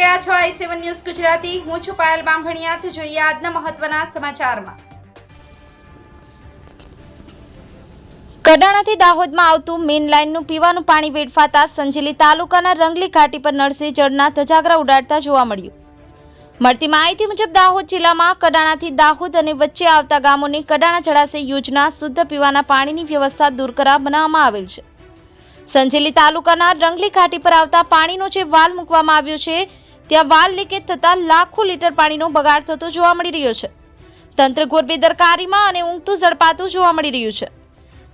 રહ્યા છો i7 news Gujarati. હું છું પાયલ બામભણિયા। જોઈએ આજના મહત્વના સમાચારમાં। કડાણાથી દાહોદમાં આવતું મેઇન લાઇનનું પીવાનું પાણી વેડફાતા સંજેલી તાલુકાના રંગલી ઘાટી પર નળસે જળના ધજાગરા ઉડાડતા જોવા મળ્યું। મળતી માહિતી મુજબ દાહોદ જિલ્લામાં કડાણાથી દાહોદ અને વચ્ચે આવતા ગામોને કડાણા જળાશય યોજના શુદ્ધ પીવાના પાણીની વ્યવસ્થા દૂર કરવા બનાવવામાં આવેલ છે। સંજેલી તાલુકાના રંગલી ઘાટી પર આવતા પાણીનો જે વાલ મૂકવામાં આવ્યો છે ત્યાં વાલ લીકેજ થતા લાખો લીટર પાણીનો બગાડ થતો જોવા મળી રહ્યો છે। તંત્ર ઘોર બેદરકારીમાં અને ઊંઘતું ઝડપાતું જોવા મળી રહ્યું છે।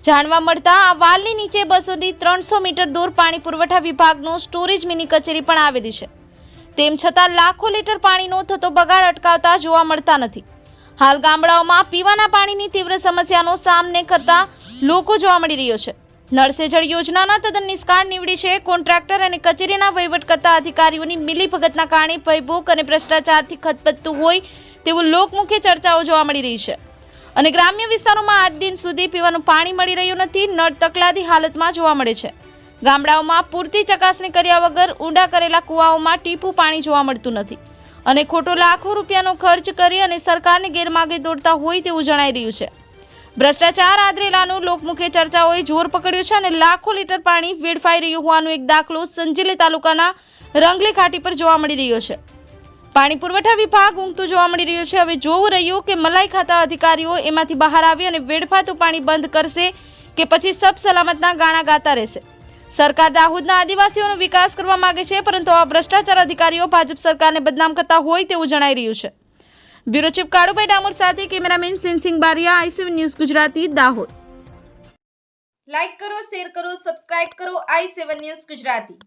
જાણવા મળતા આ વાલની નીચે 200 થી 300 મીટર દૂર પાણી પુરવઠા વિભાગનો સ્ટોરેજ મિની કચેરી પણ આવેલી છે। તેમ છતાં લાખો લીટર પાણીનો થતો બગાડ અટકાવતા જોવા મળતા નથી। હાલ ગામડાઓમાં પીવાના પાણીની તીવ્ર સમસ્યાનો સામનો કરતા લોકો જોવા મળી રહ્યો છે। નળ સે જળ યોજનાના તદ્દન નિષ્કાળ નીવડી છે। કોન્ટ્રાક્ટર અને કચેરીના વહીવટ કરતા અધિકારીઓની મિલીભગતના કારણે ભયભૂખ અને ભ્રષ્ટાચારથી ખતબદતું હોય તેવું લોકમુખે ચર્ચાઓ જોવા મળી રહી છે અને ગ્રામ્ય વિસ્તારોમાં આજ દિન સુધી પીવાનું પાણી મળી રહ્યું નથી। નળ તકલાદી હાલતમાં જોવા મળે છે। ગામડાઓમાં પૂરતી ચકાસણી કર્યા વગર ઊંડા કરેલા કુવાઓમાં ટીપું પાણી જોવા મળતું નથી અને ખોટો લાખો રૂપિયાનો ખર્ચ કરી અને સરકારને ગેરમાર્ગે દોરતા હોય તેવું જણાઈ રહ્યું છે। ભ્રષ્ટાચાર આદરેલાનું લોકમુખે ચર્ચાઓએ જોર પકડ્યું છે અને લાખો લીટર પાણી વેડફાઈ રહ્યું હોવાનો એક દાખલો સંજેલી તાલુકાના રંગલી ઘાટી પર જોવા મળી રહ્યો છે। પાણી પુરવઠા વિભાગ ઊંઘતું જોવા મળી રહ્યું છે। હવે જોવું રહ્યું કે મલાઈ ખાતા અધિકારીઓ એમાંથી બહાર આવી અને વેડફાતું પાણી બંધ કરશે કે પછી સબ સલામતના ગાણા ગાતા રહેશે। સરકાર દાહોદના આદિવાસીઓનો વિકાસ કરવા માંગે છે પરંતુ આ ભ્રષ્ટાચાર અધિકારીઓ ભાજપ સરકારને બદનામ કરતા હોય તેવું જણાઈ રહ્યું છે। બ્યુરો ચીફ કાળુભાઈ ડામોર સાથે cameraman Sensing Bariya, i7 news Gujarati, Dahod. Like કરો, શેર કરો, સબસ્ક્રાઇબ કરો i7 ન્યૂઝ ગુજરાતી।